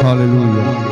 Hallelujah.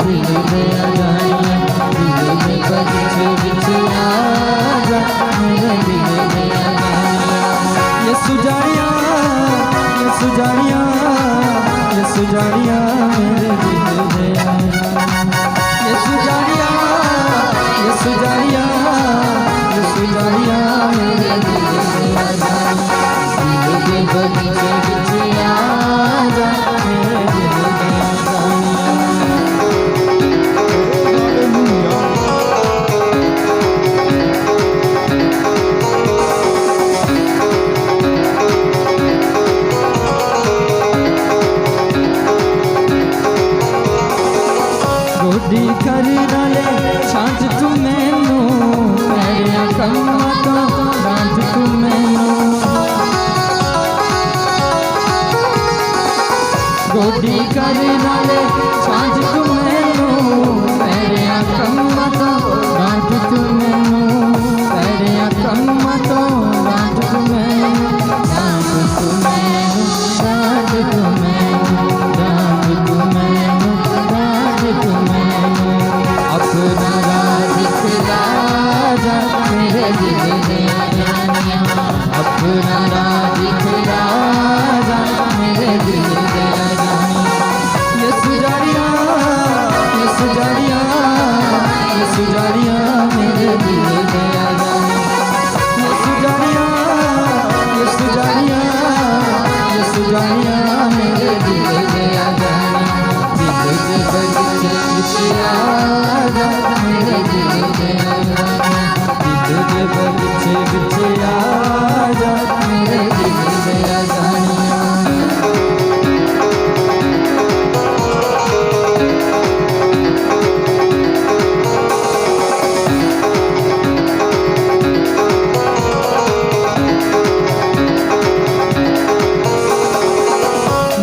दिल में आ जाए, दिल में बज तू मैनू तेरिया कम्मां तो डांट तू मैनू डांट तू मैनू डांट तू मैनू डांट तू मैनू डांट तू मैनू अपना राज खिला जा मेरे दिल दे जानिया अपना राज खिला जा मेरे दिल दे जानिया यसु जानिया यसु जानिया यसु जानिया मेरे दिल दे जानिया यसु जानिया यसु जानिया यसु जानिया मेरे दिल दे जानिया दिल दे बगीचे विच आ जा मेरे दिल दे जानिया दिल दे बगीचे विच आ जा मेरे दिल दे जानिया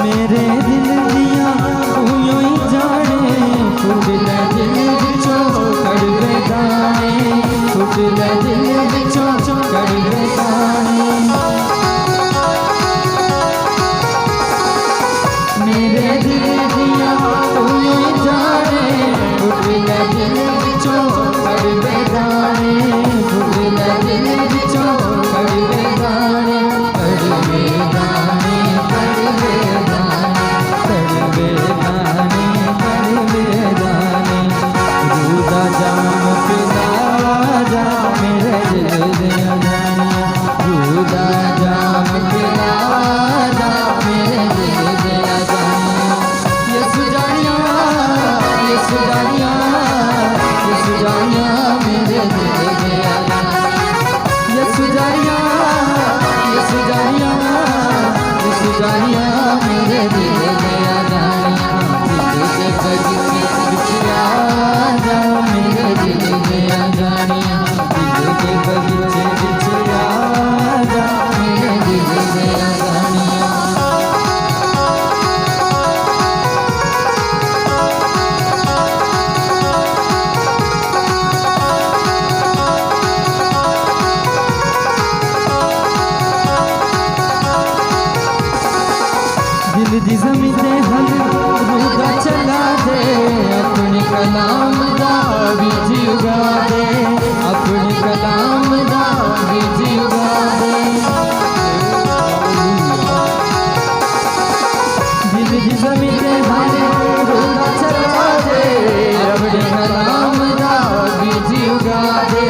मेरे दिल दिया उयों ही जाने फुटले दिल विचों कड़वे दाने फुटले दिल विचों कड़वे दाने मेरे दिल दिया उयों ही जाने फुटले दिल विचों कड़वे दाने फुटले दिल विचों कड़वे दाने कड़वे दाने कड़वे दाने कड़वे दाने कड़वे दाने रूदा जाम पिला जा मेरे दिल दे जानिया रूदा जाम पिला जा मेरे दिल दे जानिया यसु जानिया यसु जानिया यसु जानिया मेरे दिल दे जानिया यसु जानिया यसु जानिया यसु जानिया मेरे दिल दे जानिया दिल दे बगीचे विच आ जा मेरे दिल दे जानिया दिल दे बगीचे विच आ जा मेरे दिल दे जानिया दिल दी ज़मीं ते हल रूदा चला दे अपने कलाम दा बीज उगा दे अपने कलाम दा बीज उगा दे दिल दी ज़मीं ते हल रूदा चला दे अपने कलाम दा बीज उगा दे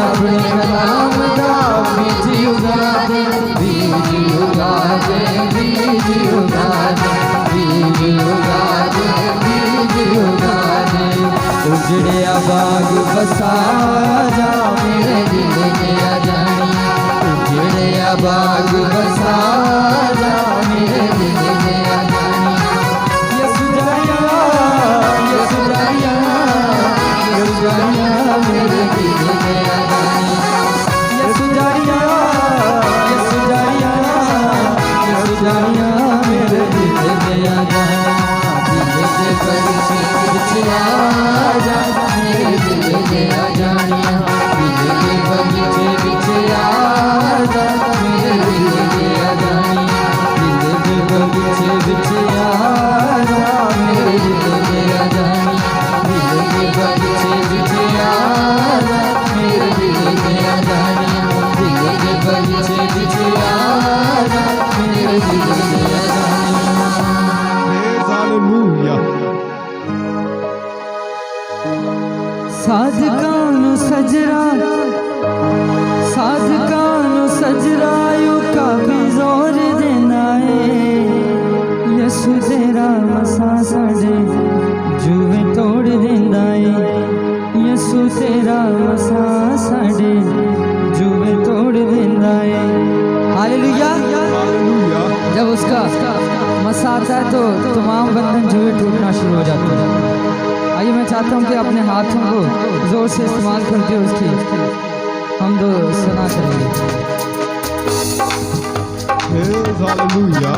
अपने कलाम दा बीज उगा दे बीज उगा दे बीज उगा दे बीज उगा दे बीज उगा दे उजड़िया बाग बसा जा मेरे दिल दे जानिया उजड़िया बाग बसा जा मेरे दिल दे जानिया यसु जानिया यसु जानिया यसु जानिया मेरे दिल दे जानिया यसु जानिया यसु जानिया यसु जानिया मेरे दिल दे जानिया दिल दे बगीचे विच आ जा मेरे दिल दे जानिया दिल दे बगीचे विच आ जा मेरे दिल दे जानिया दिल दे बगीचे विच आ जा मेरे दिल दे जानिया दिल दे बगीचे विच आ जा मेरे दिल दे जानिया दिल दे बगीचे विच आ जा मेरे दिल दे जानिया Hallelujah. साधकानु सजरा यू काफी जोर देना है यसु तेरा मसा साडे जुए तोड़ देना है यसु तेरा मसा साडे जुए तोड़ देना है हालेलुया Hallelujah. जब उसका मसा आता है तो तमाम बंधन जुए टूटना शुरू हो जाते हैं आइए मैं चाहता हूँ कि अपने हाथों को जोर से इस्तेमाल करके उसकी हम दो सुना करेंगे Praise hallelujah.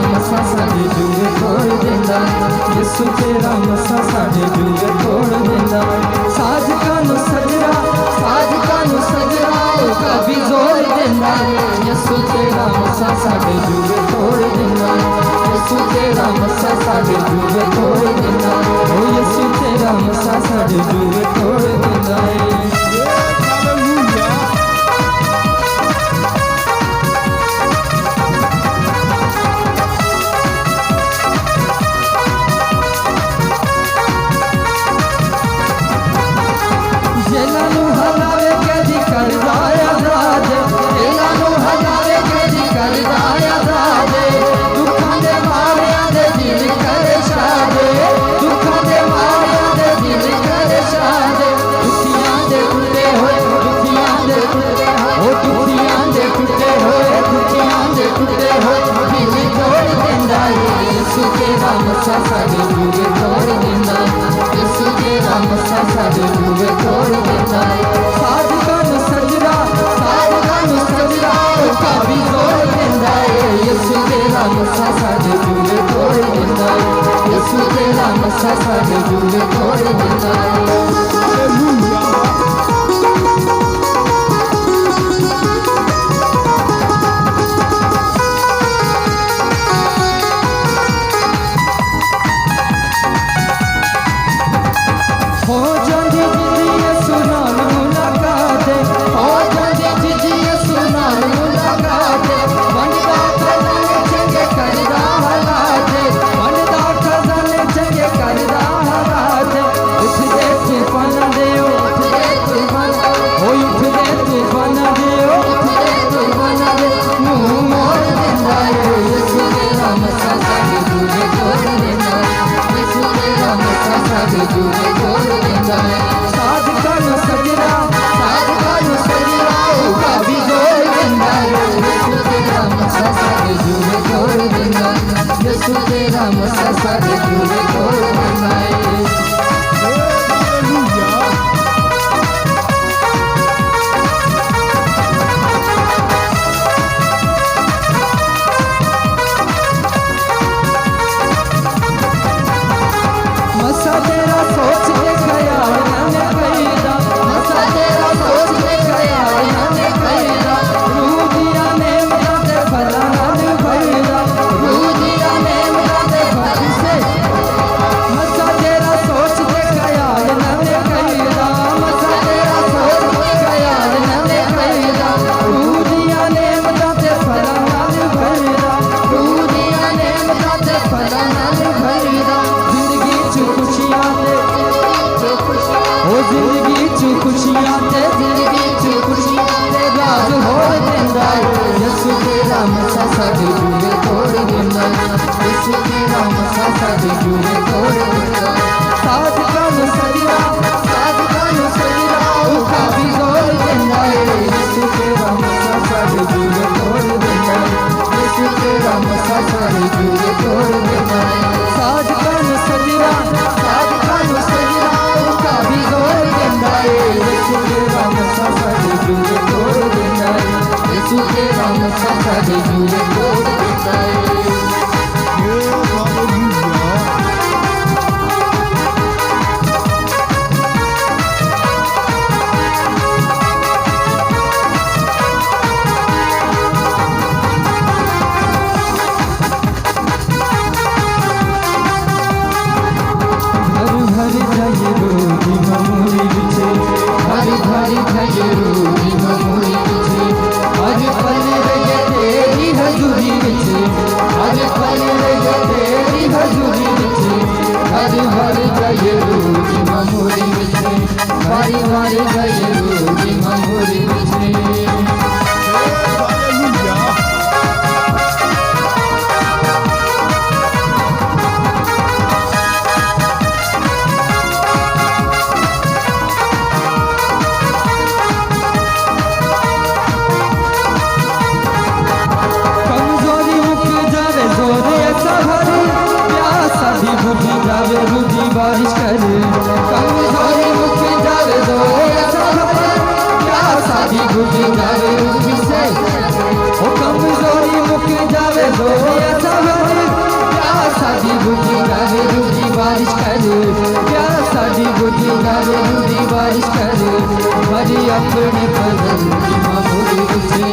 मसा साडे जूए तोड़ देंदा यसु तेरा मसा साडे जूए तोड़ देंदा साधका नु सजरा का भी जोर देंदा यसु तेरा मसा साडे जूए तोड़ देंदा यसु तेरा मसा साडे जूए तोड़ देंदा ओ यसु तेरा मसा साडे जूए तोड़ देंदा Hallelujah. जेलानु हलावे कदी करदाया राजे जेलानु हलावे कदी करदाया राजे दुखां दे मारियां दे दिल करे शादे दुखां दे मारियां दे दिल करे शादे दुखियां दे टुटे होए दिल तोड़ देंदा यसु तेरा मसा साडे जूए तोड़ देंदा यसु तेरा मसा साडे जूए तोड़ देंदा साधका नु सजरा का भी जोड़ देंदा यसु तेरा मसा साडे जूए तोड़ देंदा यसु तेरा मसा साडे जूए तोड़ देंदा Hallelujah. हो जांदी जिंदी यसु नाल मुलाकात हो जांदी जिंदी यसु नाल मुलाकात वंडदा खजाने चंगे करदा हालात वंडदा खजाने चंगे करदा हालात उठ दे तूफान दे उठ दे तूफान दे मुंह मोड़ देंदा यसु तेरा मसा साडे जूए तोड़ देंदा यसु तेरा मसा साडे जूए तोड़ देंदा साधका नु सजरा का भी जोड़ देंदा यसु तेरा मसा साडे जूए तोड़ देंदा यसु तेरा मसा साडे जूए तोड़ देंदा Hallelujah. मसा तेरा सोच के ख्याल ने कैदा मसा तेरा सोच के ख्याल ने कैदा रूह दिया ने मेरा ते भला नाल भैदा रूह दिया ने मेरा ते भल से मसा तेरा सोच के ख्याल ने कैदा मसा तेरा सोच के ख्याल ने कैदा रूह दिया ने मेरा ते भला नाल भैदा रूह दिया ने मेरा ते भला नाल भैदा जिंदगी च खुशियां ते ओ जिंदगी च खुशियां ते राज होड़ देंदा यसु तेरा मसा साडे जूए तोड़ देंदा यसु तेरा मसा साडे जूए तोड़ देंदा साधका नु सजरा का भी जोड़ देंदा यसु तेरा मसा साडे जूए तोड़ देंदा यसु तेरा मसा साडे जूए तोड़ देंदा साधका नु सजरा का भी जोड़ देंदा यसु तेरा मसा साडे जूए तोड़ देंदा यसु तेरा मसा साडे जूए तोड़ देंदा Hallelujah. भर जाए रोगी ममूरी बिछे भर जाए रोगी ममूरी बिछे हर पल रहे तेरी हजूरी मामूली विचे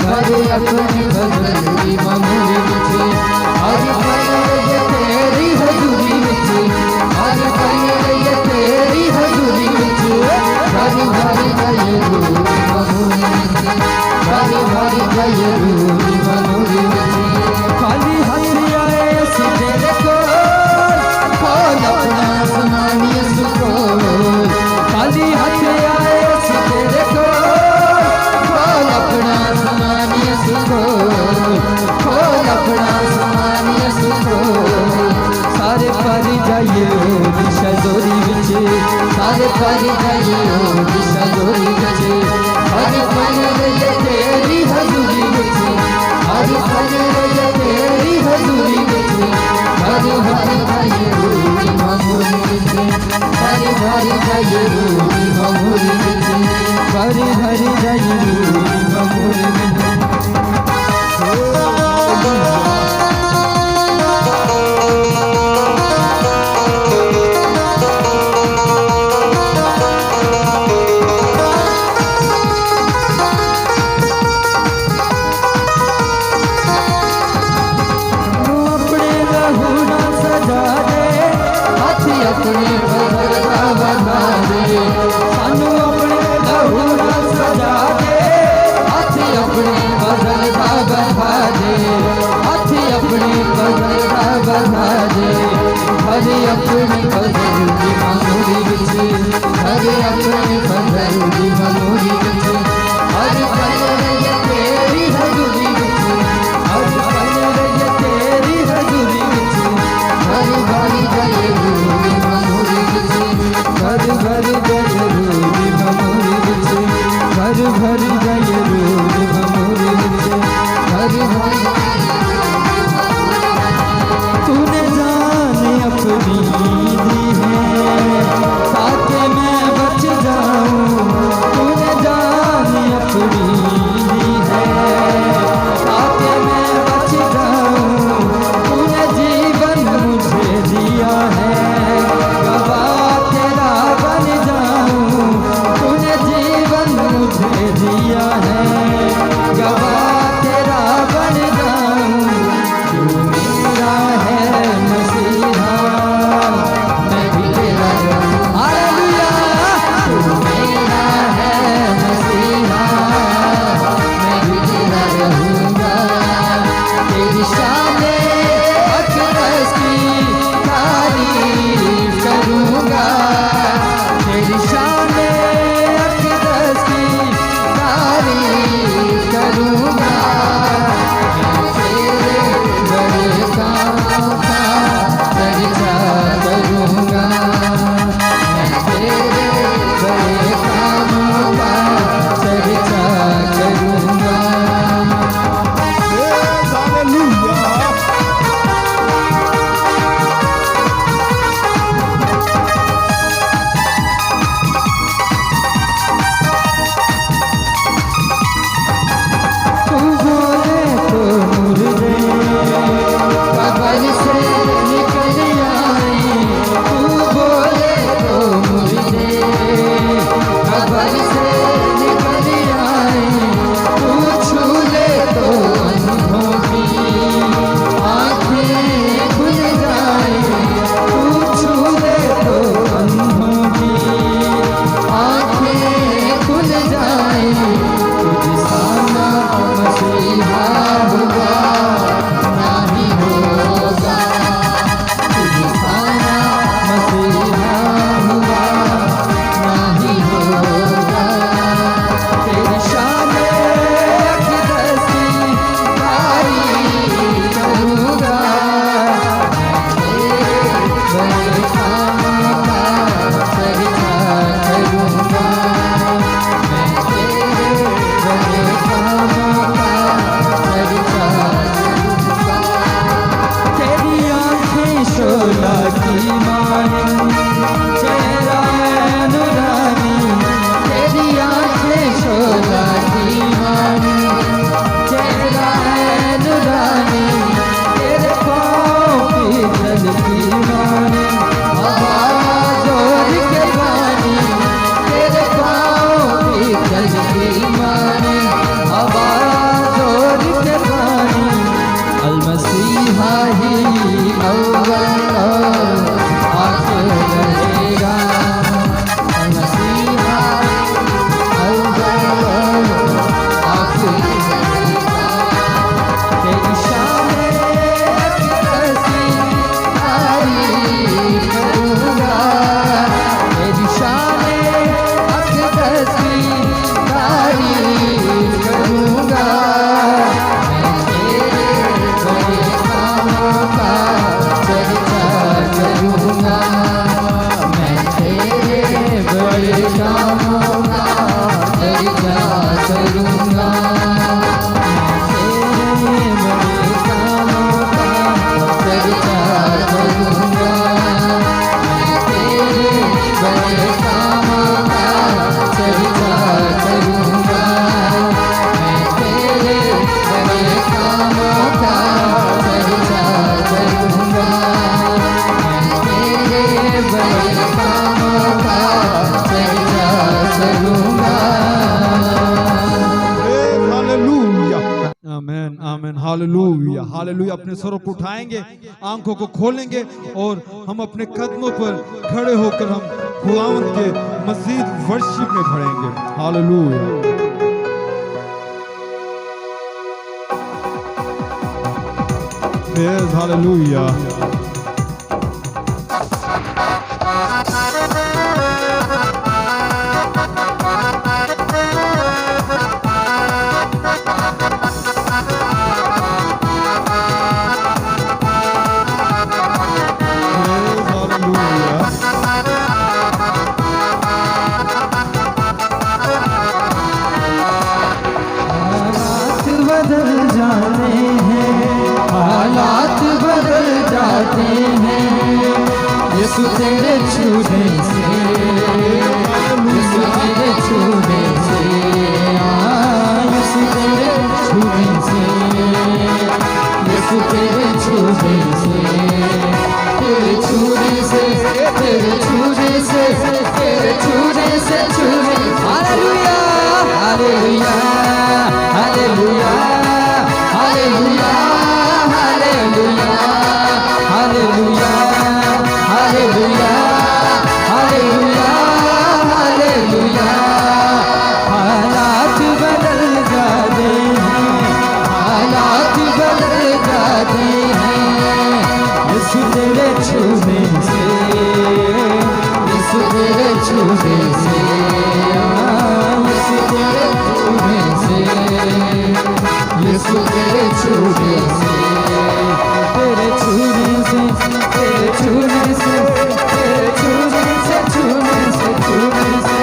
घरे अपने हजूरी मामूली विचे आज पहले तेरी हजूरी विचे आज पहले तेरी हजूरी विचे घरे घरे जाए रूरी मामूली विचे घरे घरे जाए रूरी मामूली विचे खाली हथी आए असी तेरे कोल खोल अपना समानिय सुकोल खाली हथी आए असी तेरे कोल खोल अपना समानिय सुकोल खोल अपना समानिय सुकोल सारे पारी जाइए दिशा जोरी विचे सारे पारी जाइए दिशा जोरी विचे हर पल ये तेरी हजूरी विचे हर पल ये तेरी हजूरी विचे हर हर जाइए रूरी मामूली विचे हर हर जाइए रूरी मामूली विचे हर हर जाइए रूरी मामूली विचे हालेलुया हालेलुया। अपने सरों को उठाएंगे, आंखों को खोलेंगे और हम अपने कदमों पर खड़े होकर हम खुदावंद के मजीद वर्शिप में खड़ेंगे। हालेलुया। Yes, hallelujah. हालात बदल जाते हैं, हालात बदल जाते हैं यीशु तेरे छूने से, यीशु तेरे छूने से, यीशु तेरे छूने से, यीशु तेरे छूने से, तेरे छूने से, तेरे छूने से, तेरे छूने से छूने। Hallelujah hallelujah hallelujah hallelujah hallelujah hallelujah hallelujah hallelujah hallelujah. हालात बदल जाते हैं, हालात बदल जाते हैं यीशु तेरे छूने से, यीशु तेरे छूने से, यीशु तेरे छूने से, यीशु तेरे छूने से, तेरे छूने से, तेरे छूने से, तेरे छूने से, छूने से, छूने से,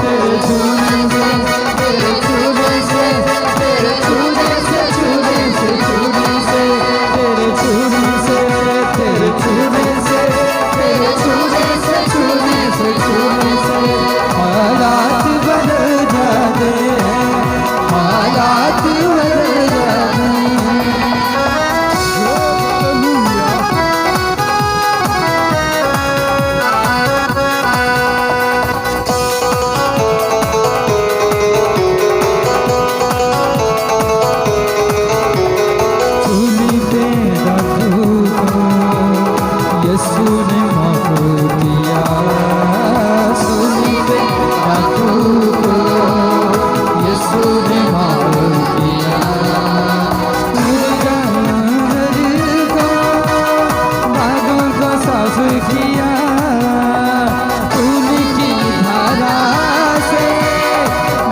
तेरे छूने से, तेरे छूने से, तेरे छूने से, छूने से, छूने से, तेरे छूने से, तेरे छूने से, तेरे छूने से, छूने से, छूने से। हालात बदल जाते हैं, हालात बदल जाते हैं। सूली पे डाकू को यीशु ने माफ किया, सूली पे डाकू को यीशु ने माफ किया। मुर्गा को दागों को साफ किया, खून की धारा से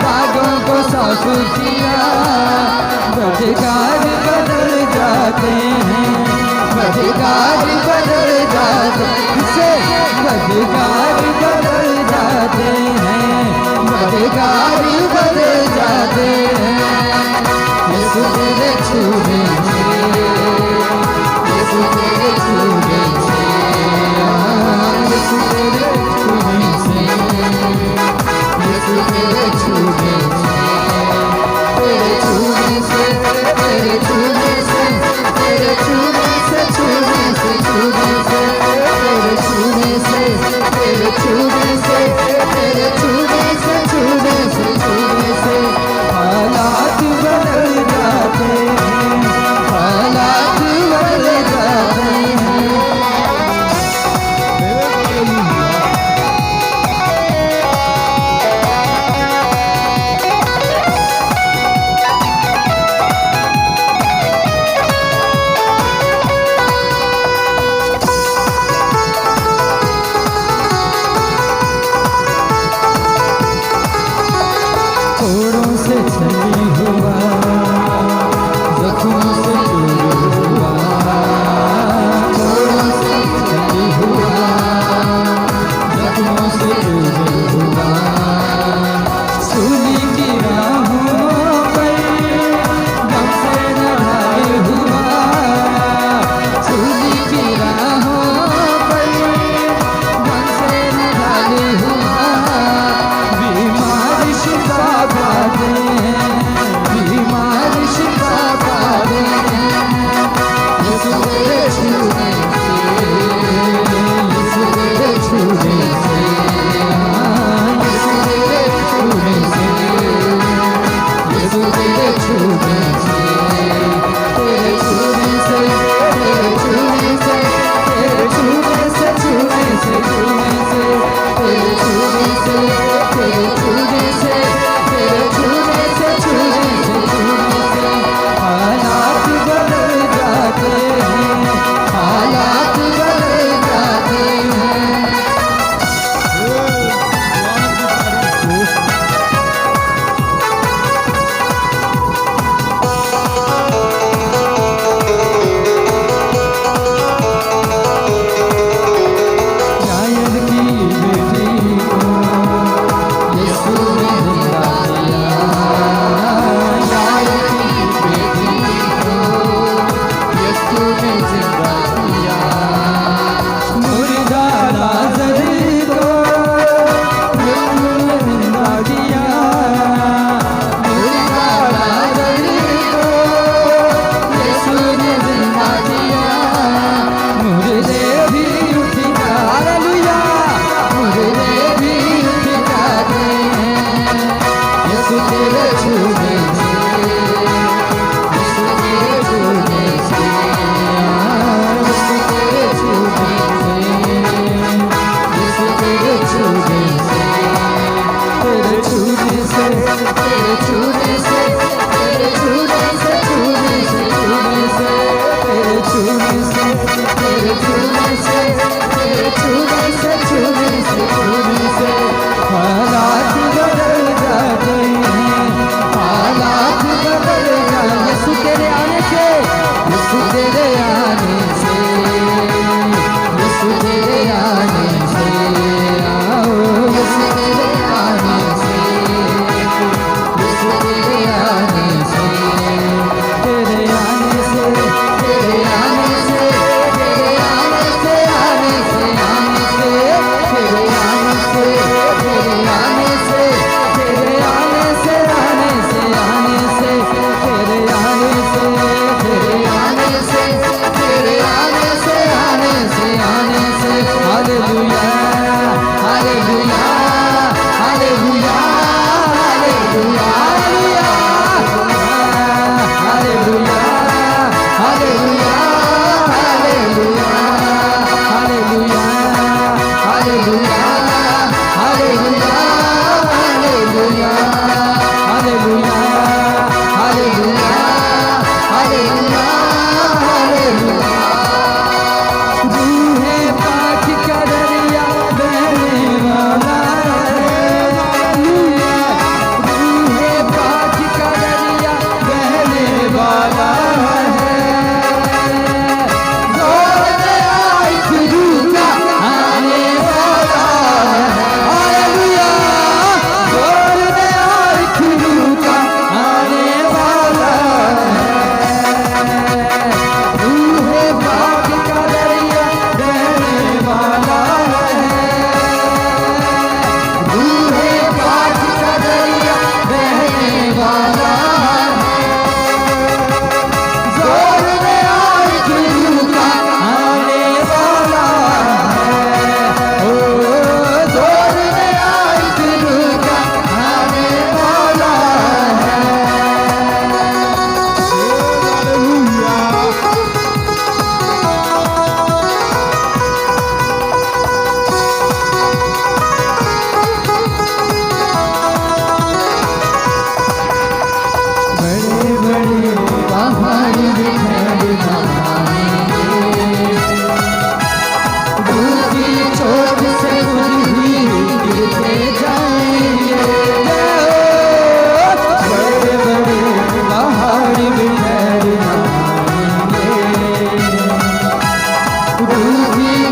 दागों को साफ किया। बदकार बदल जाते हैं, बदकार बदल जाते हैं, बदकार बदल जाते हैं, बदकार बदल जाते हैं यीशु तेरे छूने से, यीशु तेरे छूने से, यीशु तेरे छूने से, यीशु तेरे छूने से, तेरे छूने से, तेरे छूने से, तेरे छूने से, छूने से, छूने से, तेरे छूने से, तेरे छूने से, तेरे छूने से, छूने से,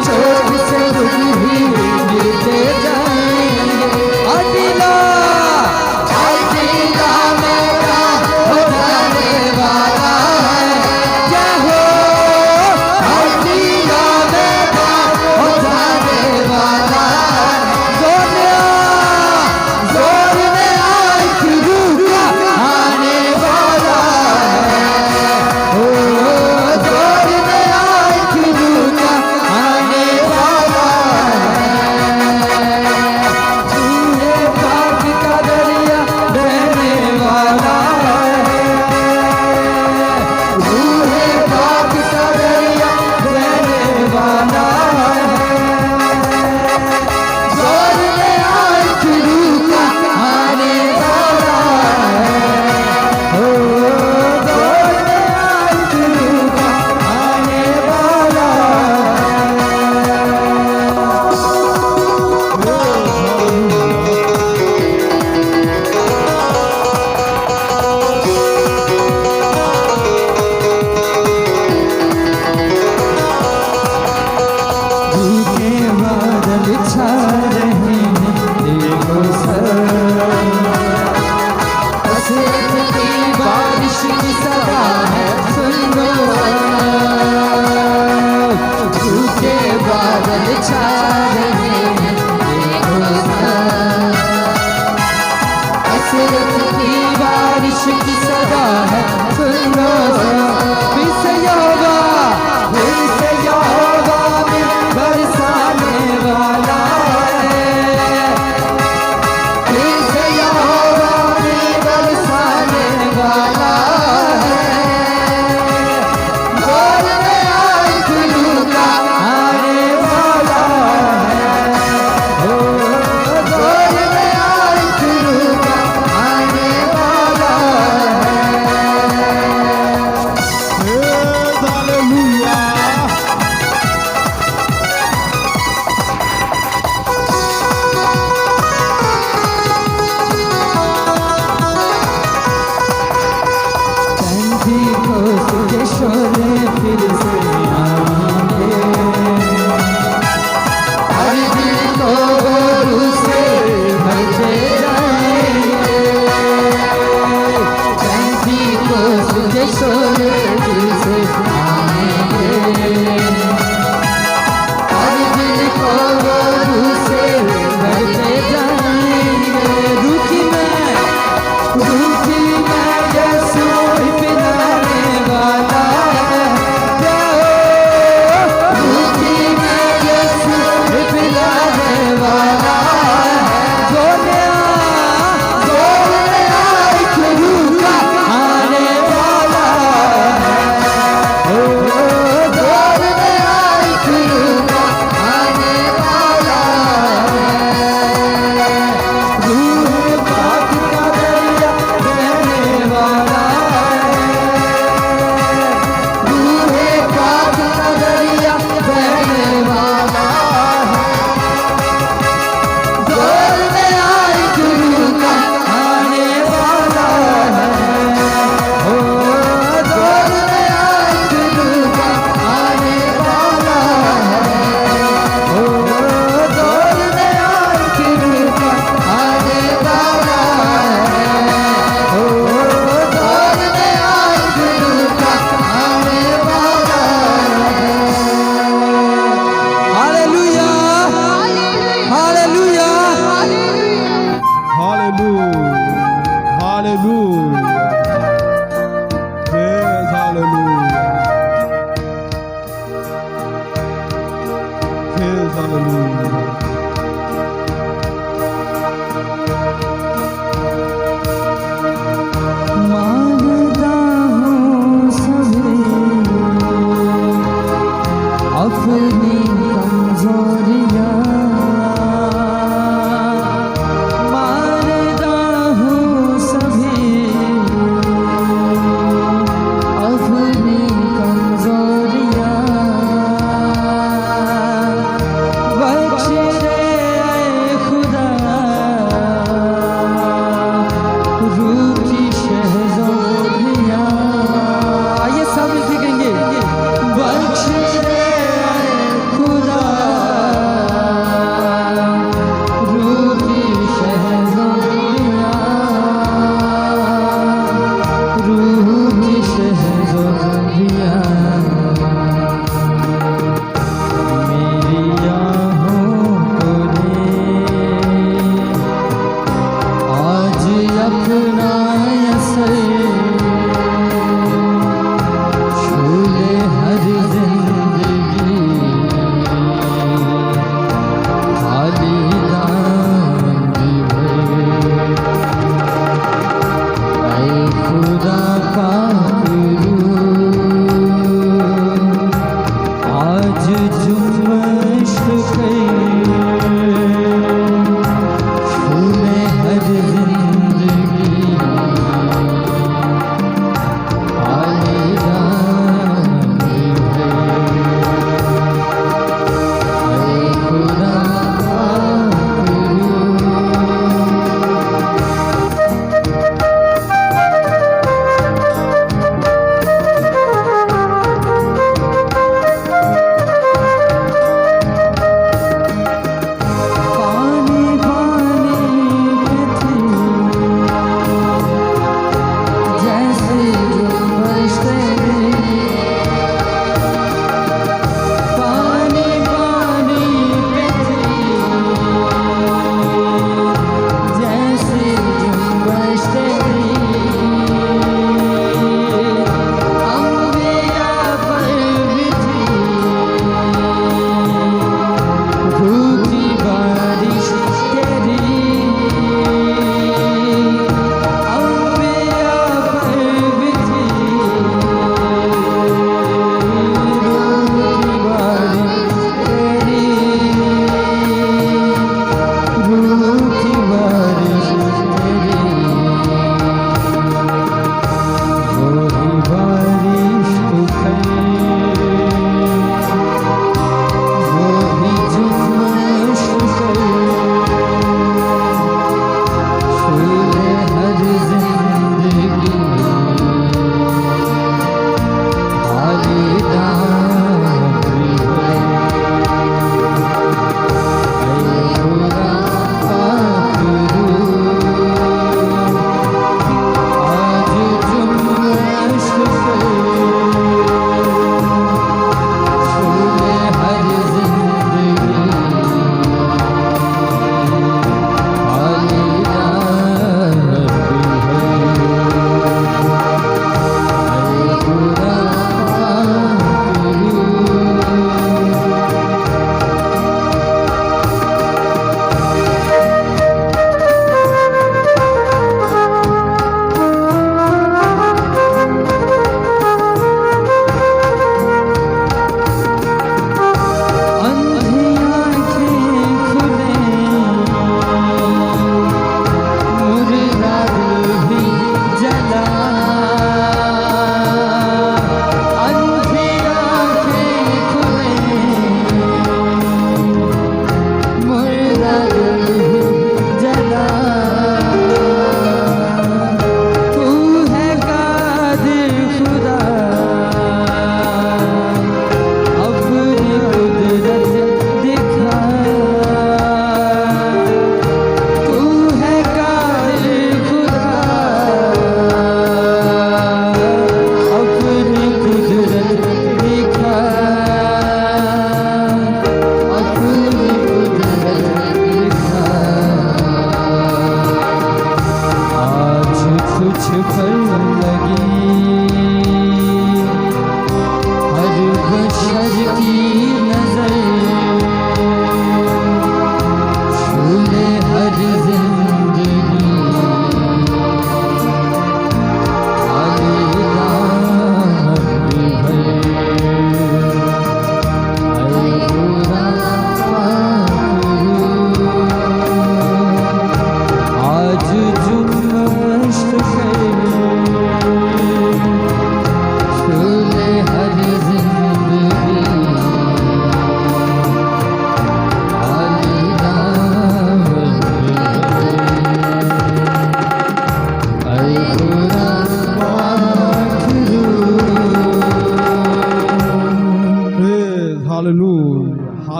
चोट से दुख भी मिलते जाएंगे। अकेला अकेला मेरा हो जाने वाला है, क्या हो अकेला मेरा हो जाने वाला है। जोर में आई फिरू का आने वाला है, ओ जोर में आई फिरू का आने वाला है। तूने पाक का दरिया बहने वाला है, तूने पाक का दरिया बहने वाला है। जोर में आई फिरू का आने वाला है, ओ जोर में आई फिरू का आने वाला भूखे बादल छा रहे हैं, देखो सर हसरत की बारिश की सदा है, सुन लो भूखे बादल छा रहे हैं, देखो सर हसरत की बारिश की सदा है, सुन लो फिर से यहोवा में बरसाने वाला है, फिर से यहोवा में बरसाने वाला है। जोर में आई फिरू का आने वाला है, ओ जोर में आई फिरू का आने वाला है। हालेलुया। पेंटिकोस्त के शोले फिर से आएंगे, हर दिल को रूह से भरते जाएंगे। पेंटिकोस्त के शोले फिर से आएंगे, हर दिल को रूह से भरते जाएंगे। रुकी मैं यीशु पिलाने वाला है, क्या हो रुकी मैं यीशु पिलाने वाला है। जोर में आई फिरू का आने वाला है, ओ जोर में आई फिरू का आने वाला है। रूह पाक का दरिया बहने वाला है, रूह पाक का दरिया बहने वाला है। जोर में आई फिरू का आने वाला है, ओ जोर में आई फिरू का आने वाला है, ओ जोर में आई फिरू का आने वाला है, ओ जोर में आई फिरू का आने वाला है। Hallelujah hallelujah Hallelujah. Hallelujah. Praise hallelujah. Praise hallelujah. मानता हूँ सभी अपनी कमजोरियाँ, मानता हूँ सभी अपनी कमजोरियाँ। बख्श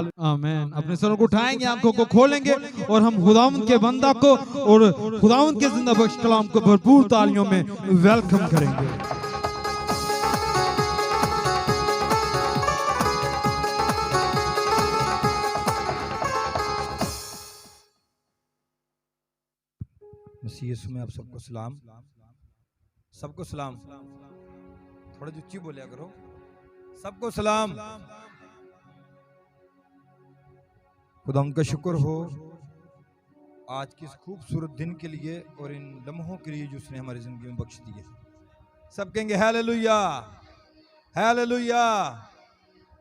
आमीन। अपने सरों को उठाएंगे, आंखों को खोलेंगे और हम खुदावंद के बंदा को और खुदावंद के जिंदा बख्श कलाम को भरपूर तालियों में वेलकम करेंगे। मसीह यीशु में आप सबको सलाम, सबको सलाम। थोड़ा ऊंची बोलिया करो, सबको सलाम। खुदा उनका शुक्र हो आज की इस खूबसूरत दिन के लिए और इन लम्हों के लिए जो उसने हमारी जिंदगी में बख्श दिए। सब कहेंगे हालेलुया, हालेलुया।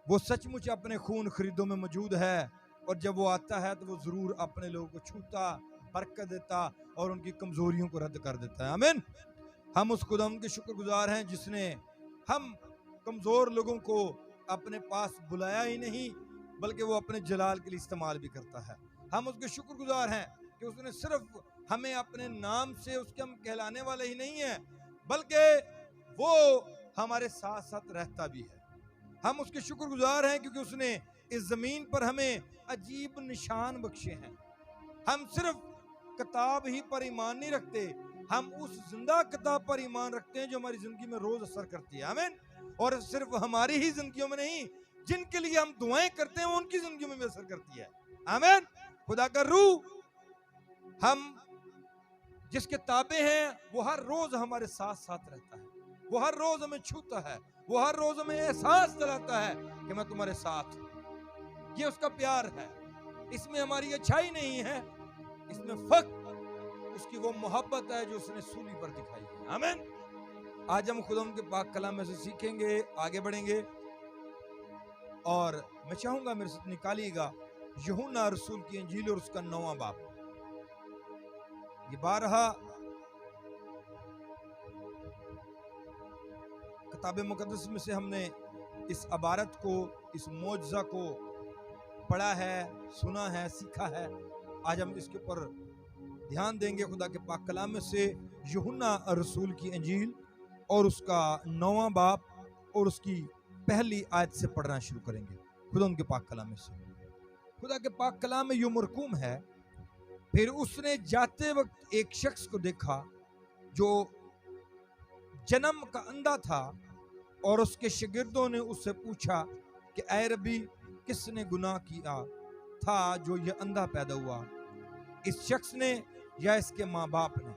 वो सचमुच अपने खून खरीदों में मौजूद है और जब वो आता है तो वो जरूर अपने लोगों को छूता, बरकत देता और उनकी कमजोरियों को रद्द कर देता है। आमीन। हम उस खुदा के शुक्रगुजार हैं जिसने हम कमजोर लोगों को अपने पास बुलाया ही नहीं बल्कि वो अपने जलाल के लिए इस्तेमाल भी करता है। हम उसके शुक्रगुजार हैं कि उसने सिर्फ हमें अपने नाम से उसके हम कहलाने वाले ही नहीं है बल्कि वो हमारे साथ साथ रहता भी है। हम उसके शुक्रगुजार हैं क्योंकि उसने इस जमीन पर हमें अजीब निशान बख्शे हैं। हम सिर्फ किताब ही पर ईमान नहीं रखते, हम उस जिंदा किताब पर ईमान रखते हैं जो हमारी जिंदगी में रोज असर करती है। आमीन। और सिर्फ हमारी ही जिंदगियों में नहीं, जिनके लिए हम दुआएं करते हैं उनकी जिंदगी में भी असर करती है। आमीन। खुदा का रूह हम जिसके ताबे हैं वो हर रोज हमारे साथ साथ रहता है, वो हर रोज हमें छूता है, वो हर रोज हमें एहसास दिलाता है कि मैं तुम्हारे साथ हूं। ये उसका प्यार है, इसमें हमारी अच्छाई नहीं है, इसमें फर्क उसकी वो मोहब्बत है जो उसने सूली पर दिखाई है। आमीन। आज हम खुदा के पाक कलाम में से सीखेंगे, आगे बढ़ेंगे और मैं चाहूंगा मेरे साथ निकालिएगा यूहन्ना रसूल की इंजील और उसका 9वां बाब। ये 12 किताब मुकद्दस में से हमने इस अबारत को, इस मौजज़ा को पढ़ा है, सुना है, सीखा है। आज हम इसके ऊपर ध्यान देंगे। खुदा के पाक कलाम में से यूहन्ना रसूल की इंजील और उसका 9वां बाब और उसकी पहली आयत से पढ़ना शुरू करेंगे। खुदा उनके पाक कलाम में से, खुदा के पाक कलाम में यूं मरकूम है, फिर उसने जाते वक्त एक शख्स को देखा जो जन्म का अंधा था और उसके शागिर्दों ने उससे पूछा कि ऐ रब्बी, किसने गुनाह किया था जो ये अंधा पैदा हुआ, इस शख्स ने या इसके माँ बाप ने।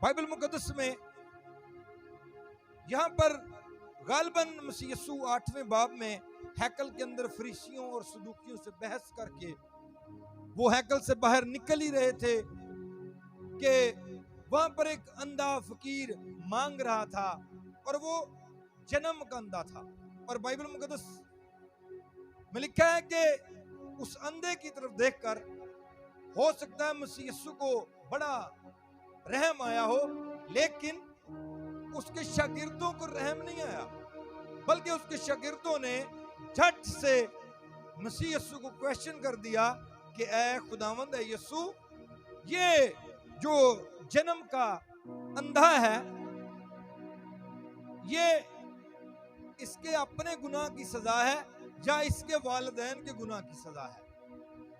बाइबल मुकद्दस में यहां पर गालबन मसीह यीशु 8वें बाब में हैकल के अंदर फरीसियों और सदूकियों से बहस करके वो हैकल से बाहर निकल ही रहे थे कि वहां पर एक अंधा फकीर मांग रहा था और वो जन्म का अंधा था। और बाइबल मुकद्दस में लिखा है कि उस अंधे की तरफ देखकर हो सकता है मसीह यीशु को बड़ा रहम आया हो, लेकिन उसके शागिर्दों को रहम नहीं आया, बल्कि उसके शागिर्दों ने झट से मसीह यीशु को क्वेश्चन कर दिया कि ऐ खुदावंद है यीशु, ये जो जन्म का अंधा है ये इसके अपने गुनाह की सजा है या इसके वालिदैन के गुनाह की सजा है।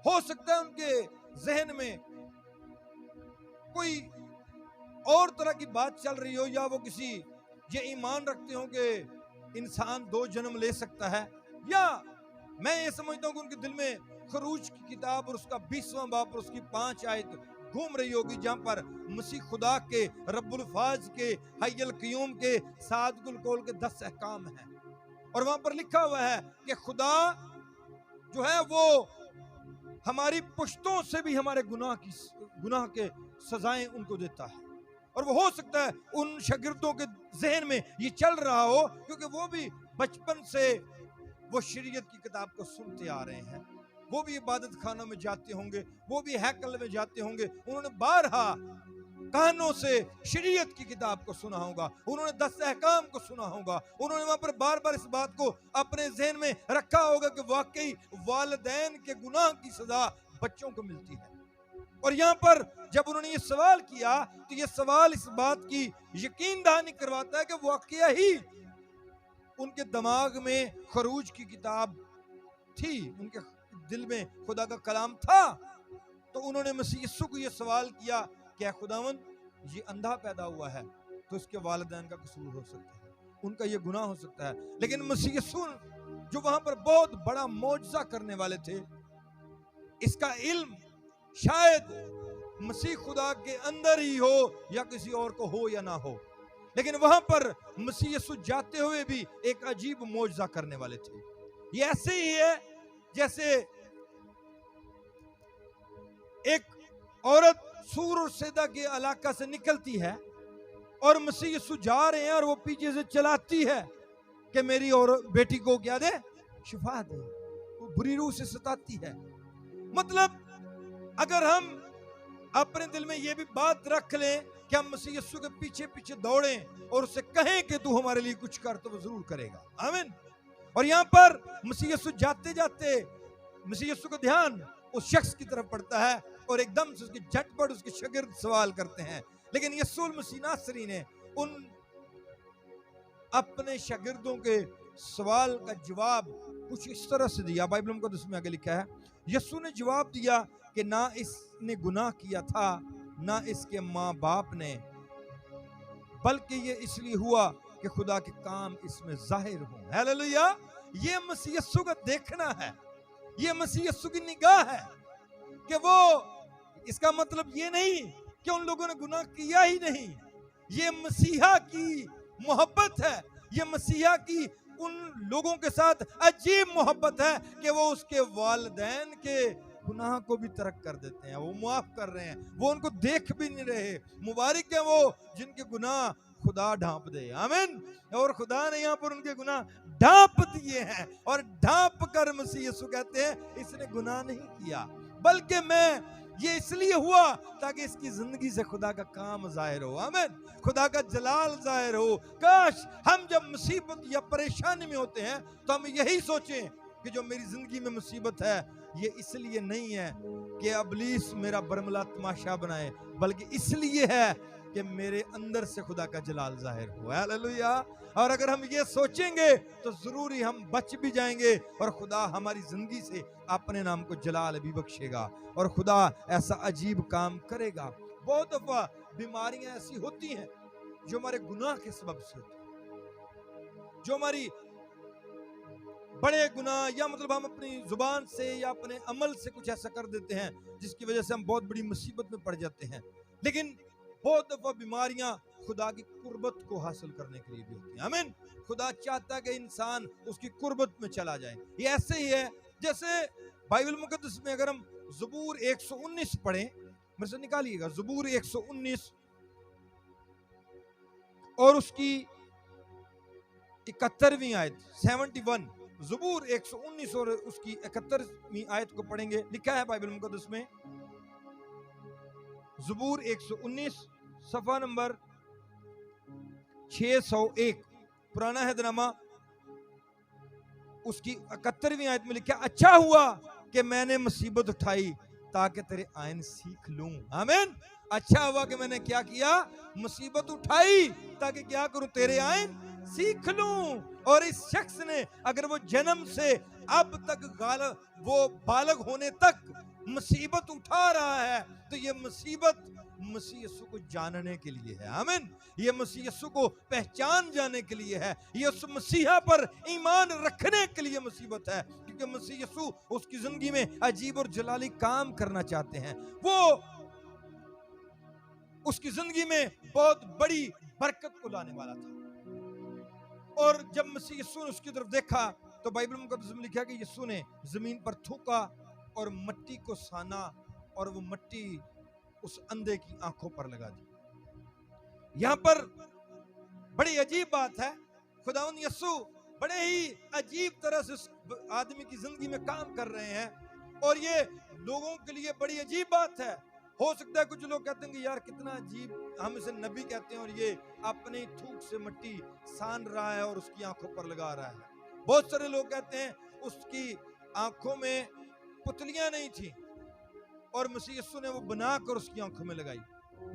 हो सकता है उनके जहन में कोई और तरह की बात चल रही हो, या वो किसी ये ईमान रखते हो कि इंसान 2 जन्म ले सकता है, या मैं ये समझता हूं कि उनके दिल में खरूज की किताब और उसका 20वां बाब और उसकी 5 आयत घूम रही होगी जहां पर मसीह खुदा के, रब्बुल फाज के, हय्युल क़य्यूम के, सादिकुल कौल के 10 अहकाम हैं और वहां पर लिखा हुआ है कि खुदा जो है वो हमारी पुश्तों से भी हमारे गुनाह के सजाएं उनको देता है। और वो हो सकता है उन शागिर्दों के जहन में ये चल रहा हो क्योंकि वो भी बचपन से वो शरीयत की किताब को सुनते आ रहे हैं, वो भी इबादत खानों में जाते होंगे, वो भी हैकल में जाते होंगे, उन्होंने बारहा कानों से शरीयत की किताब को सुना होगा, उन्होंने 10 अहकाम को सुना होगा, उन्होंने वहां पर बार बार इस बात को अपने जहन में रखा होगा कि वाकई वालिदैन के गुनाह की सजा बच्चों को मिलती है। और यहाँ पर जब उन्होंने ये सवाल किया तो ये सवाल इस बात की यकीन दहानी करवाता है कि वाकई ही उनके दिमाग में खरूज की किताब थी, उनके दिल में खुदा का कलाम था, तो उन्होंने मसीह यीशु को ये सवाल किया, क्या खुदावन ये अंधा पैदा हुआ है तो इसके वालिदैन का कसूर हो सकता है, उनका ये गुनाह हो सकता है। लेकिन मसीह यीशु जो वहां पर बहुत बड़ा मौजज़ा करने वाले थे, इसका इल्म शायद मसीह खुदा के अंदर ही हो या किसी और को हो या ना हो, लेकिन वहां पर मसीह यीशु जाते हुए भी एक अजीब मौजज़ा करने वाले थे। ये ऐसे ही है जैसे एक औरत सूर और सैदा के इलाका से निकलती है और मसीह यीशु जा रहे हैं और वो पीछे से चलाती है कि मेरी और बेटी को क्या दे, शिफा दे, वो बुरी रूह से सताती है। मतलब अगर हम अपने दिल में ये भी बात रख लें कि हम मसीह यीशु के पीछे पीछे दौड़ें और उससे कहें कि तू हमारे लिए कुछ कर, तो वो जरूर करेगा। आमीन। और यहाँ पर मसीह यीशु जाते जाते मसीह यीशु का ध्यान उस शख्स की तरफ पड़ता है और एकदम से उसके झटपट उसके शागिर्द सवाल करते हैं। लेकिन यीशु मसीह नासरी ने उन अपने शागिर्दों के सवाल का जवाब कुछ इस तरह से दिया। बाइबल मुकद्दस में आगे लिखा है, यीशु ने जवाब दिया कि ना इसने गुनाह किया था ना इसके माँ बाप ने, बल्कि ये इसलिए हुआ कि खुदा के काम इसमें जाहिर हो। हालेलुया। ये मसीह यीशु का देखना है, ये मसीह यीशु की निगाह है कि वो, इसका मतलब ये नहीं कि उन लोगों ने गुनाह किया ही नहीं, ये मसीहा की मोहब्बत है, ये मसीहा की उन लोगों के साथ अजीब मोहब्बत है कि वो उसके वालिदैन के गुनाह को भी तरक कर देते हैं, वो माफ कर रहे हैं, वो उनको देख भी नहीं रहे। मुबारक है वो जिनके गुनाह खुदा ढांप दे। आमीन। और खुदा ने यहाँ पर उनके गुनाह ढांप दिए हैं और ढांप कर मसीह यीशु कहते हैं इसने गुनाह नहीं किया, बल्कि मैं ये इसलिए हुआ ताकि इसकी जिंदगी से खुदा का काम जाहिर हो। आमीन। खुदा का जलाल जाहिर हो। काश हम जब मुसीबत या परेशानी में होते हैं तो हम यही सोचें कि जो मेरी जिंदगी में मुसीबत है ये इसलिए नहीं है कि इब्लीस मेरा बरमला तमाशा बनाए, बल्कि इसलिए है कि मेरे अंदर से खुदा का जलाल जाहिर हो। हालेलुया। और अगर हम ये सोचेंगे तो जरूर ही हम बच भी जाएंगे और खुदा हमारी जिंदगी से अपने नाम को जलाल भी बख्शेगा और खुदा ऐसा अजीब काम करेगा। बहुत दफा बीमारियां ऐसी होती हैं जो हमारे गुनाह के सबब से होती हैं, जो हमारी बड़े गुनाह या मतलब हम अपनी जुबान से या अपने अमल से कुछ ऐसा कर देते हैं जिसकी वजह से हम बहुत बड़ी मुसीबत में पड़ जाते हैं। लेकिन बहुत दफा बीमारियां खुदा की कुर्बत को हासिल करने के लिए भी होती हैं। आमीन। खुदा चाहता है कि इंसान उसकी कुर्बत में चला जाए। ये ऐसे ही है जैसे बाइबल मुकद्दस में अगर हम ज़बूर 119 पढ़ें, मेरे से निकालिएगा ज़बूर 119 और उसकी 71वीं आयत 71, ज़बूर 119 और उसकी 71वीं आयत को पढ़ेंगे। लिखा है बाइबल मुकद्दस में, ज़बूर 119 सफ़ा नंबर 601 पुराना हैदनामा, उसकी 71वीं आयत में लिखा, अच्छा हुआ कि मैंने मुसीबत उठाई ताकि तेरे आइन सीख लूं। आमीन। अच्छा हुआ कि मैंने क्या किया, मुसीबत उठाई ताकि क्या करूं, तेरे आइन सीख लूं। और इस शख्स ने अगर वो जन्म से अब तक वो बालग होने तक मुसीबत उठा रहा है तो ये मुसीबत मसीह यीशु को जानने के लिए है। आमीन। ये मसीह यीशु को पहचान जाने के लिए है, ये उस मसीहा पर ईमान रखने के लिए मुसीबत है, क्योंकि मसीह यीशु उसकी जिंदगी में अजीब और जलाली काम करना चाहते हैं। वो उसकी जिंदगी में बहुत बड़ी बरकत को लाने वाला था। और जब मसीह यीशु ने उसकी तरफ देखा तो बाइबल मुकद्दस में लिखा कि यीशु ने जमीन पर थूका और मिट्टी को साना और वो मिट्टी उस अंधे की आंखों पर लगा दी। यहां पर बड़ी अजीब बात है, खुदावंद यीशु बड़े ही अजीब तरह से उस आदमी की जिंदगी में काम कर रहे हैं और ये लोगों के लिए बड़ी अजीब बात है। हो सकता है कुछ लोग कहते हैं कि यार कितना अजीब, हम इसे नबी कहते हैं और ये अपने थूक से मिट्टी सान रहा है और उसकी आंखों पर लगा रहा है। बहुत सारे लोग कहते हैं उसकी आंखों में पुतलियां नहीं थी और मसीह यीशु ने वो बनाकर उसकी आंखों में लगाई।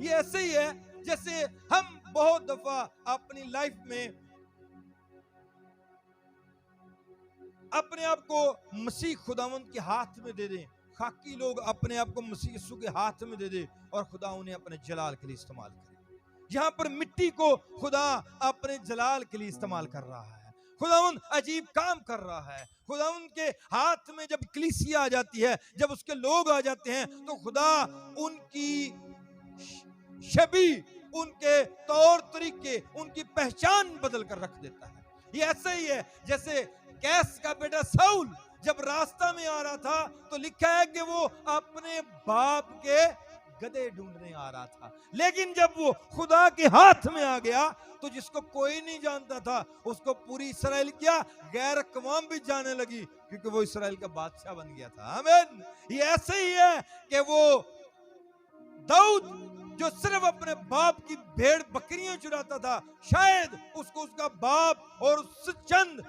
ये ऐसे ही है जैसे हम बहुत दफा अपनी लाइफ में अपने आप को मसीह खुदावंद के हाथ में दे दें, खाकी लोग अपने आप को मसीह यीशु के हाथ में दे दे और खुदा उन्हें अपने जलाल के लिए इस्तेमाल करे। यहाँ पर मिट्टी को खुदा अपने जलाल के लिए इस्तेमाल कर रहा है। खुदावंद अजीब काम कर रहा है। खुदावंद के हाथ में जब कलीसिया आ जाती है, जब उसके लोग आ जाते हैं, तो खुदा उनकी छवि, उनके तौर तरीके, उनकी पहचान बदल कर रख देता है। ये ऐसा ही है जैसे कैस का बेटा साउल जब रास्ता में आ रहा था तो लिखा है कि वो अपने बाप के गधे ढूंढने आ रहा था, लेकिन जब वो खुदा के हाथ में आ गया तो जिसको कोई नहीं जानता था उसको पूरी इस्राएल क्या गैर अक़वाम भी जाने लगी, क्योंकि वो इस्राएल का बादशाह बन गया था। आमीन। ये ऐसे ही है कि वो दाऊद जो सिर्फ अपने बाप की भेड़ बकरियां चुराता था, शायद उसको उसका बाप और उससे चंद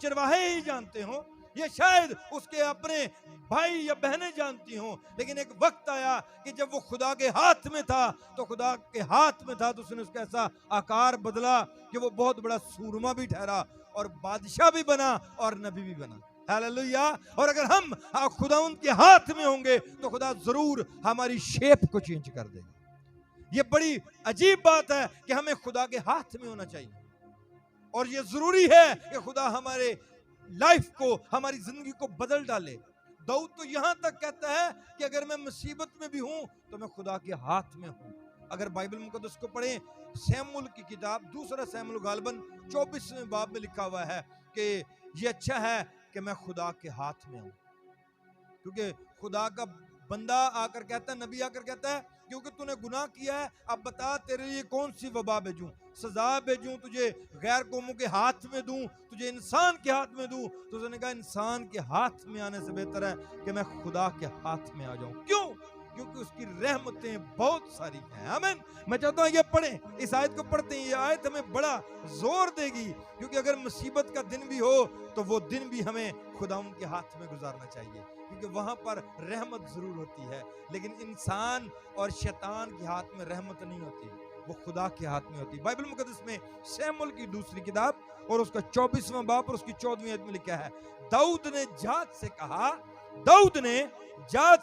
चरवाहे ही जानते हो, ये शायद उसके अपने भाई या बहनें जानती हों, लेकिन एक वक्त आया कि जब वो खुदा के हाथ में था तो खुदा के हाथ में था तो उसने उसका ऐसा आकार बदला कि वो बहुत बड़ा सूरमा भी ठहरा और बादशाह भी बना और नबी भी बना। हालेलुया। और अगर हम खुदावंद के हाथ में होंगे तो खुदा जरूर हमारी शेप को चेंज कर देगा। ये बड़ी अजीब बात है कि हमें खुदा के हाथ में होना चाहिए, और ये जरूरी है कि खुदा हमारे लाइफ को, हमारी जिंदगी को बदल डाले। दाऊद तो यहां तक कहता है कि अगर मैं मुसीबत में भी हूं तो मैं खुदा के हाथ में हूं। अगर बाइबल मुकद्दस को पढ़ें, शमूएल की किताब, दूसरा शमूएल गालबन 24वें बाब में लिखा हुआ है कि ये अच्छा है कि मैं खुदा के हाथ में हूं, क्योंकि खुदा का बंदा आकर कहता है, नबी आकर कहता है, क्योंकि तूने गुनाह किया है, अब बता तेरे लिए कौन सी वबा भेजूं, सजा भेजूं, तुझे गैर कौमों के हाथ में दूं, तुझे इंसान के हाथ में दूं। तो उसने कहा इंसान के हाथ में आने से बेहतर है कि मैं खुदा के हाथ में आ जाऊं। क्यों? क्योंकि उसकी रहमतें बहुत सारी हैं। आमीन। मैं चाहता हूं ये पढ़ें, इस आयत को पढ़ते हैं, ये आयत हमें बड़ा जोर देगी, क्योंकि अगर मुसीबत का दिन भी हो तो वो दिन भी हमें खुदा के हाथ में गुजारना चाहिए, क्योंकि वहां पर रहमत जरूर होती है, लेकिन इंसान और शैतान के हाथ में रहमत नहीं होती, वो खुदा के हाथ में होती है। बाइबल मुकद्दस में शमूएल की दूसरी किताब और उसका 24वां बाब और उसकी 14वीं आयत में लिखा है, दाऊद ने जात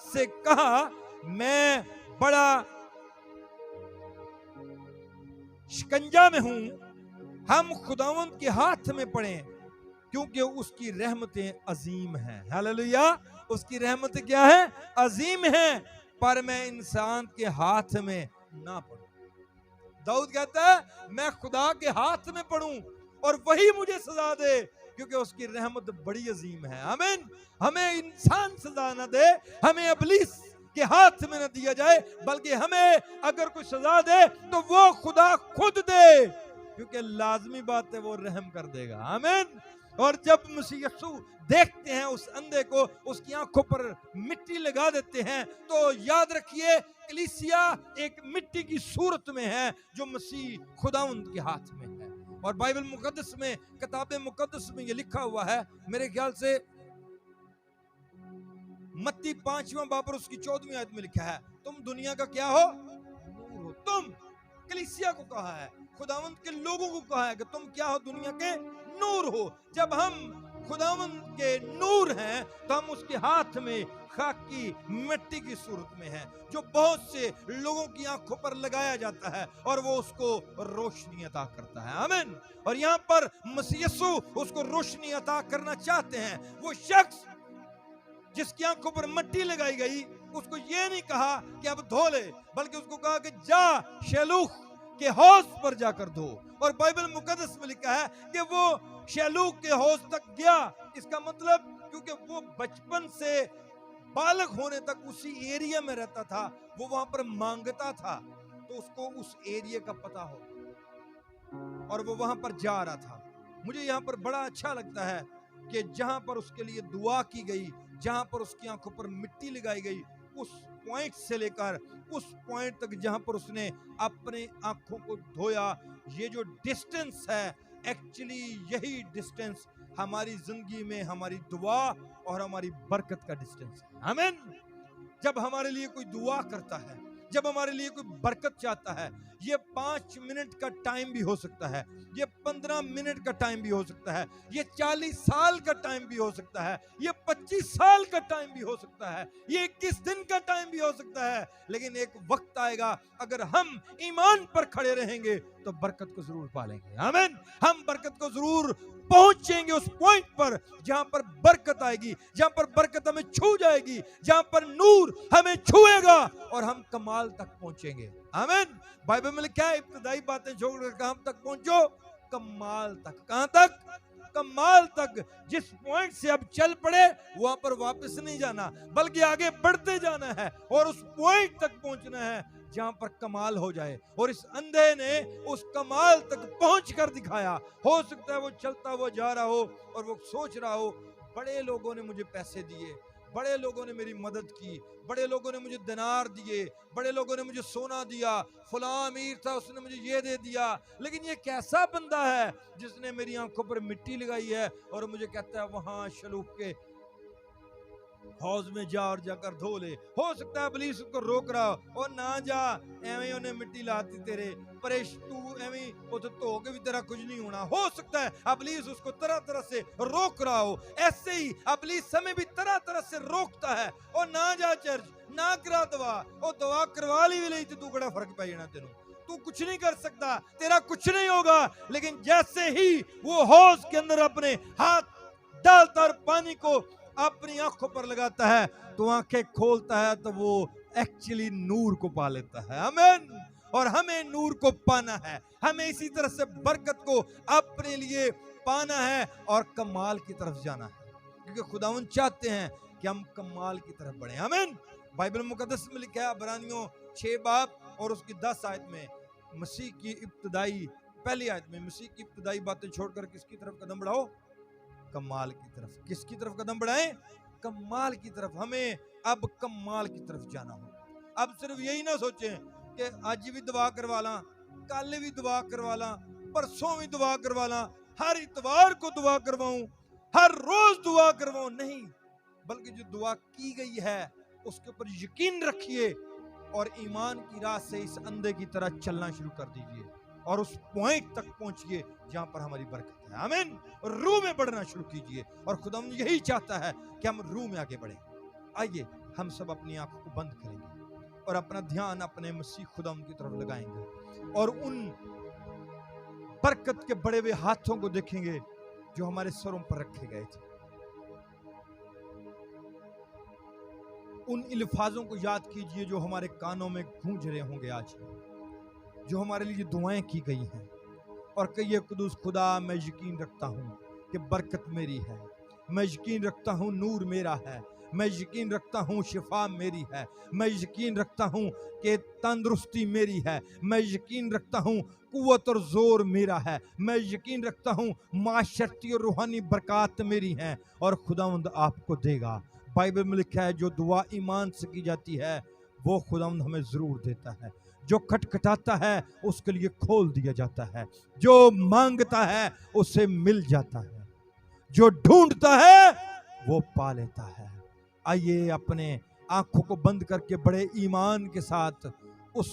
से कहा मैं बड़ा शिकंजा में हूं, हम खुदावंद के हाथ में पड़े, क्योंकि उसकी रहमतें अजीम हैं। हालेलुया। उसकी रहमतें क्या है? अजीम हैं, पर मैं इंसान के हाथ में ना पड़ूं। दाऊद कहता है मैं खुदा के हाथ में पड़ूं और वही मुझे सजा दे, क्योंकि उसकी रहमत बड़ी अजीम है। आमीन। हमें इंसान सजा ना दे, हमें इब्लीस के हाथ में न दिया जाए, बल्कि हमें अगर कोई सजा दे तो वो खुदा खुद दे, क्योंकि लाजमी बात है वो रहम कर देगा। आमीन। और जब मसीह यीशु देखते हैं उस अंधे को, उसकी आंखों पर मिट्टी लगा देते हैं, तो याद रखिए कलीसिया एक मिट्टी की सूरत में है जो मसीह खुदावंद के हाथ में है। और बाइबल मुकद्दस में, किताब मुकद्दस में ये लिखा हुआ है, मेरे ख्याल से मत्ती 5वां बाब और उसकी 14वीं आयत में लिखा है, तुम दुनिया का क्या हो? नूर हो। तुम कलीसिया को कहा है, खुदावंद के लोगों को कहा है कि तुम क्या हो? दुनिया के नूर हो। जब हम खुदावंद के नूर हैं तो हम उसके हाथ में खाकी मिट्टी की सूरत में हैं, जो बहुत से लोगों की आंखों पर लगाया जाता है और वो उसको रोशनी अता करता है। आमीन। और यहाँ पर मसीह यीशु उसको रोशनी अता करना चाहते हैं। वो शख्स जिसकी आंखों पर मिट्टी लगाई गई, उसको ये नहीं कहा कि अब धो ले, बल्कि उसको कहा कि जा शेलूख के हौज पर जाकर धो। और बाइबल मुकद्दस में लिखा है कि वो शेलूख के हौज तक गया। इसका मतलब क्योंकि वो बचपन से बालक होने तक उसी एरिया में रहता था, वो वहां पर मांगता था, तो उसको उस एरिया का पता हो और वो वहां पर जा रहा था। मुझे यहाँ पर बड़ा अच्छा लगता है कि जहां पर उसके लिए दुआ की गई, जहां पर उसकी आंखों पर मिट्टी लगाई गई, उस पॉइंट से लेकर उस पॉइंट तक जहां पर उसने अपने आंखों को धोया, ये जो डिस्टेंस है, एक्चुअली यही डिस्टेंस हमारी जिंदगी में हमारी दुआ और हमारी बरकत का डिस्टेंस है। आमीन। जब हमारे लिए कोई दुआ करता है, जब हमारे लिए कोई बरकत चाहता है, ये 5 मिनट का टाइम भी हो सकता है, ये 15 मिनट का टाइम भी हो सकता है, ये 40 साल का टाइम भी हो सकता है, ये 25 साल का टाइम भी हो सकता है, ये 21 दिन का टाइम भी हो सकता है, लेकिन एक वक्त आएगा अगर हम ईमान पर खड़े रहेंगे तो बरकत को जरूर पालेंगे। आमीन। हम बरकत को जरूर पहुंचेंगे उस पॉइंट पर जहां पर बरकत आएगी, जहां पर बरकत हमें छू जाएगी, जहां पर नूर हमें छुएगा और हम कमाल तक पहुंचेंगे। आमीन। बाइबल में लिखा है इब्तदाई बातें छोड़कर कहां तक पहुंचो? कमाल तक। कहां तक? कमाल तक। जिस पॉइंट से अब चल पड़े वहां पर वापस नहीं जाना, बल्कि आगे बढ़ते जाना है और उस पॉइंट तक पहुंचना है जहां पर कमाल हो जाए। और इस अंधे ने उस कमाल तक पहुंच कर दिखाया। हो सकता है वो चलता हुआ जा रहा हो और वो सोच रहा हो बड़े लोगों ने मुझे पैसे दिए, बड़े लोगों ने मेरी मदद की, बड़े लोगों ने मुझे दिनार दिए, बड़े लोगों ने मुझे सोना दिया, फलां अमीर था उसने मुझे ये दे दिया। लेकिन ये कैसा बंदा है जिसने मेरी आंखों पर मिट्टी लगाई है और मुझे कहता है वहां शलूक के हौज में जा और जाकर धो ले। हो सकता है इब्लीस उसको रोक रहा हो, और ना जा एवें उन्हें मिट्टी लाती तेरे परेश, तू एवें वो तो धो के भी तेरा कुछ नहीं होना। हो सकता है इब्लीस उसको तरह तरह से रोक रहा हो। ऐसे ही इब्लीस हमें भी तरह तरह से रोकता है, और ना जा चर्च, ना करा दवा, और दवा करवा ली भी नहीं तो तू बड़ा फर्क पै जाना, तेनू तू कुछ नहीं कर सकता, तेरा कुछ नहीं होगा। लेकिन जैसे ही वो हौज के अंदर अपने हाथ डालता और पानी को अपनी आंखों पर लगाता है तो आंखें खोलता है तो वो एक्चुअली नूर को पा लेता है। आमीन। और हमें नूर को पाना है, हमें इसी तरह से बरकत को अपने लिए पाना है और कमाल की तरफ जाना है, क्योंकि खुदावंद चाहते हैं कि हम कमाल की तरफ बढ़े। आमीन। बाइबल मुकद्दस में लिखा है इब्रानियों 6 बाब और उसकी 10 आयत में मसीह की इब्तदाई पहली आयत में मसीह की इब्तदाई बातें छोड़कर किसकी तरफ कदम बढ़ाओ? कमाल की तरफ। किसकी तरफ कदम बढ़ाएं? कमाल की तरफ। हमें अब कमाल की तरफ जाना हो। अब सिर्फ यही ना सोचें कि आज भी दुआ करवा ला, कल भी दुआ करवा ला, परसों भी दुआ करवा ला, हर इतवार को दुआ करवाऊं, हर रोज दुआ करवाऊं। नहीं, बल्कि जो दुआ की गई है उसके ऊपर यकीन रखिए और ईमान की राह से इस अंधे की तरह चलना शुरू कर दीजिए और उस पॉइंट तक पहुंचिए जहां पर हमारी बरकत है। आमीन। रूह में बढ़ना शुरू कीजिए और खुदा यही चाहता है कि हम रूह में आगे बढ़ें। आइए हम सब अपनी आंखों को बंद करेंगे और अपना ध्यान अपने मसीह खुदा की तरफ लगाएंगे और उन बरकत के बड़े हुए हाथों को देखेंगे जो हमारे सरों पर रखे गए थे। उन अल्फाजों को याद कीजिए जो हमारे कानों में गूंज रहे होंगे आज, जो हमारे लिए दुआएं की गई हैं, और कहिए कुदूस खुदा मैं यकीन रखता हूं कि बरकत मेरी है, मैं यकीन रखता हूं नूर मेरा है, मैं यकीन रखता हूं शिफा मेरी है, मैं यकीन रखता हूं कि तंदुरुस्ती मेरी है, मैं यकीन रखता हूं कुव्वत और जोर मेरा है, मैं यकीन रखता हूं माशरती और रूहानी बरकत मेरी हैं और खुदावंद आपको देगा। बाइबल में लिखा है जो दुआ ईमान से की जाती है वो खुदावंद हमें जरूर देता है। जो खटखटाता है उसके लिए खोल दिया जाता है, जो मांगता है उसे मिल जाता है, जो ढूंढता है वो पा लेता है। आइए अपने आंखों को बंद करके बड़े ईमान के साथ उस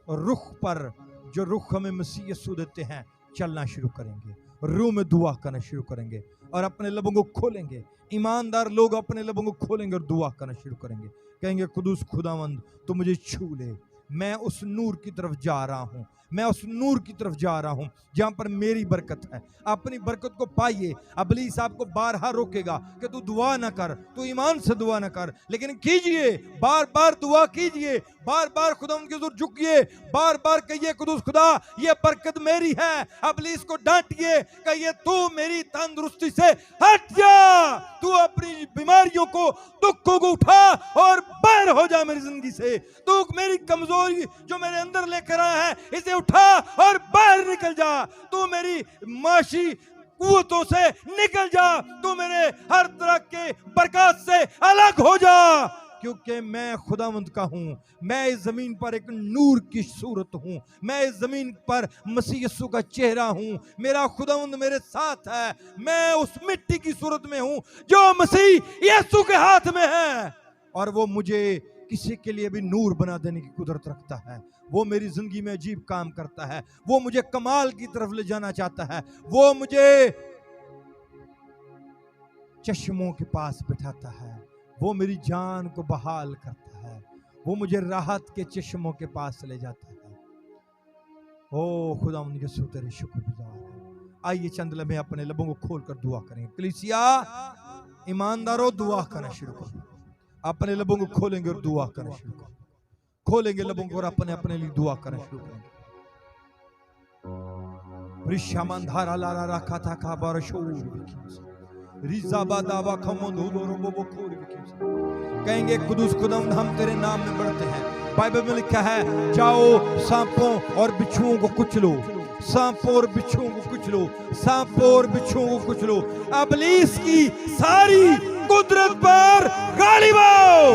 रुख पर जो रुख हमें मसीह यीशु देते हैं चलना शुरू करेंगे, रूह में दुआ करना शुरू करेंगे और अपने लबों को खोलेंगे। ईमानदार लोग अपने लबों को खोलेंगे और दुआ करना शुरू करेंगे। कहेंगे कुदूस खुदावंद तू मुझे छू ले, मैं उस नूर की तरफ जा रहा हूं, मैं उस नूर की तरफ जा रहा हूं जहां पर मेरी बरकत है। अपनी बरकत को पाइए। इब्लीस आपको बारहा रोकेगा कि तू दुआ ना कर, तू ईमान से दुआ ना कर, लेकिन कीजिए, बार बार दुआ कीजिए, बार बार खुदा के हुजूर झुकिए, बार बार कहिए कुदूस खुदा ये बरकत मेरी है। इब्लीस को डांटिए, कहिए तू मेरी तंदुरुस्ती से हट जा, तू अपनी बीमारियों को दुखों को उठा और बाहर हो जा मेरी जिंदगी से। तू मेरी कमजोरी जो मेरे अंदर लेकर आया है इसे उठा और बाहर निकल जा। तू मेरी माशी कुव्वतों से निकल जा, तू मेरे हर तरह के बरकत से अलग हो जा, क्योंकि मैं खुदावंद का हूं। मैं इस जमीन पर एक नूर की सूरत हूं, मैं इस जमीन पर मसीह यीशु का चेहरा हूं, मेरा खुदावंद मेरे साथ है। मैं उस मिट्टी की सूरत में हूं जो मसीह यीशु के हाथ में है और वो मुझे किसी के लिए भी नूर बना देने की कुदरत रखता है। वो मेरी जिंदगी में अजीब काम करता है। वो मुझे कमाल की तरफ ले जाना चाहता है। वो मुझे चश्मों के पास बिठाता है। वो मेरी जान को बहाल करता है। वो मुझे राहत के चश्मों के पास ले जाता है। ओ खुदा उनके तेरे शुक्रगुजार है। आइए चंद लम्हे अपने लबों को खोलकर दुआ करेंगे। कलीसिया ईमानदारों दुआ करना शुरू करो। अपने लबों को खोलेंगे और दुआ करना शुरू करेंगे। खोलेंगे लबों को और अपने अपने लिए दुआ करना शुरू करेंगे। रिशामंधारा लारा रखा था खाबार शोर रिजाबा दावा खमोंदो रोबो खोर कहेंगे कुदूस खुदावंद हम तेरे नाम में बढ़ते हैं। बाइबल में लिखा है जाओ सांपों और बिच्छुओं को कुचलो, सांपों और बिच्छुओं को कुचलो, सांपों और बिच्छुओं को कुचलो। इब्लीस की सारी कुदरत पर गालिब आओ।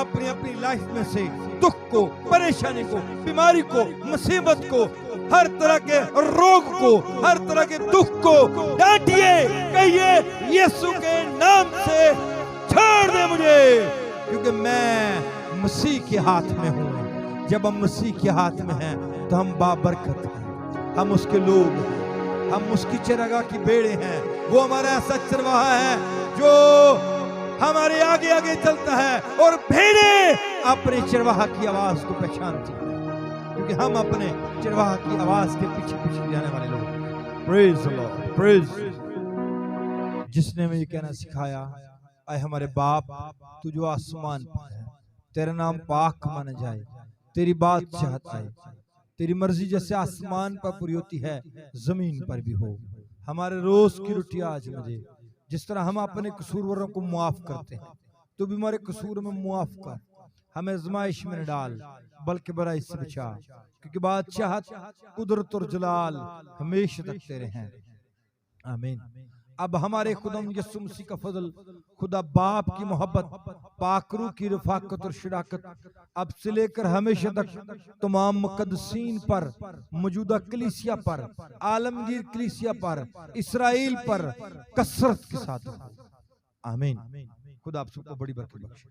अपनी अपनी लाइफ में से दुख को, परेशानी को, बीमारी को, मुसीबत को, हर तरह के रोग को, हर तरह के दुख को डांटिए। कहिए यीशु के नाम से छोड़ दे मुझे, क्योंकि मैं मसीह के हाथ में हूं। जब हम मसीह के हाथ में हैं तो हम बाबरकत हैं, हम उसके लोग हैं, हम उसकी चरागाह की भेड़ें हैं। वो हमारा ऐसा चरवाहा है जो हमारे आगे आगे चलता है और भेड़ें अपने चरवाहा की आवाज को पहचानती हैं, क्योंकि हम अपने चरवाहा की आवाज के पीछे पीछे जाने वाले लोग। Praise the Lord, praise. जिसने मुझे कहना सिखाया, आए हमारे बाप तू जो आसमान पर है, तेरा नाम पाक माना जाए, तेरी बात चाहता है, तेरी मर्जी जैसे आसमान पर पूरी होती है जमीन पर भी हो। हमारे रोज की रोटी आज मुझे, जिस तरह हम अपने कसूरवारों को मुआफ करते हैं, तू भी हमारे कसूर में मुआफ कर। हमें आजमाइश में न डाल, बल्कि बुराई से बचा, क्योंकि बादशाहत, कुदरत और जलाल हमेशा तक तेरे हैं। आमीन। अब हमारे खुदा यीशु मसीह का फजल, खुदा बाप की मोहब्बत, पाकरू की रफाकत और शराकत अब से लेकर हमेशा तक तमाम मुकद्दसीन पर, मौजूदा कलीसिया पर, आलमगीर कलीसिया पर, इसराइल पर कसरत के साथ। आमीन। खुदा आप सबको बड़ी बरकत बख्शे।